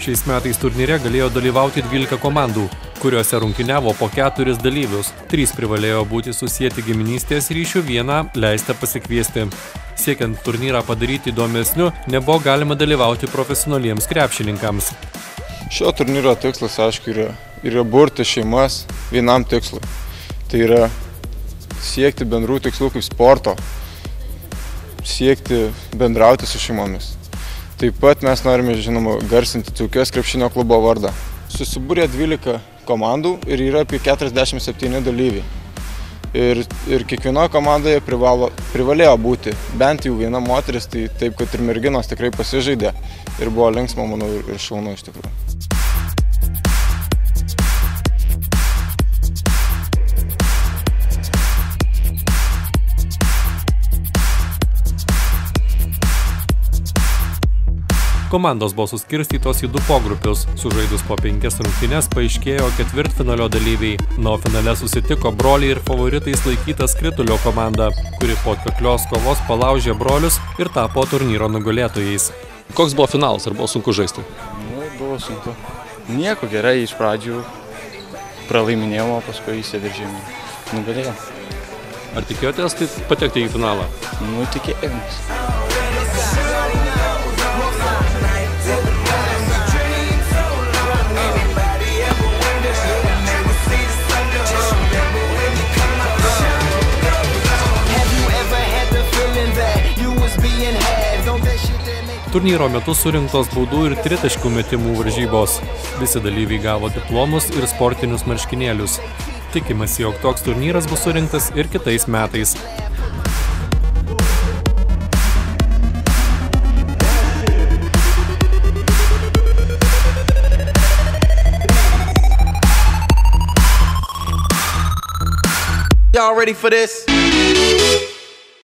Šiais metais turnyre galėjo dalyvauti 12 komandų, kuriuose rungtyniavo po 4 dalyvius. 3 privalėjo būti susieti giminystės ryšių, 1 leista pasikviesti. Siekiant turnyrą padaryti įdomesniu, nebuvo galima dalyvauti profesionaliems krepšininkams. Šio turnyro tikslas, aišku, yra burti šeimas vienam tikslui. Tai yra siekti bendrų tikslų kaip sporto, siekti bendrauti su šeimomis. Taip pat mes norime, žinoma, garsinti Dzūkijos krepšinio klubo vardą. Susibūrė 12 komandų ir yra apie 47 dalyviai. Ir kiekvienoje komandoje privalėjo būti bent jau viena moteris, tai taip, kad ir merginos tikrai pasižaidė ir buvo linksma, manau, ir šaunu iš tikrųjų. Komandos buvo suskirstytos į 2 pogrupius. Sužaidus po 5 rungtynes paaiškėjo ketvirtfinalio dalyviai. O finale susitiko broliai ir favoritais laikytas Kritulio komanda, kuri po atkaklios kovos palaužė brolius ir tapo turnyro nugalėtojais. Koks buvo finalas? Ar buvo sunku žaisti? Buvo sunku. Nieko, gerai, iš pradžių pralaiminėjau, paskui įsiveržėm. Nugalėjau. Ar tikėjotės patekti į finalą? Tikėjomės. Turnyro metu surinktos baudų ir tritaškių metimų varžybos. Visi dalyviai gavo diplomus ir sportinius marškinėlius. Tikimasi, jog toks turnyras bus surinktas ir kitais metais. Y'all ready for this?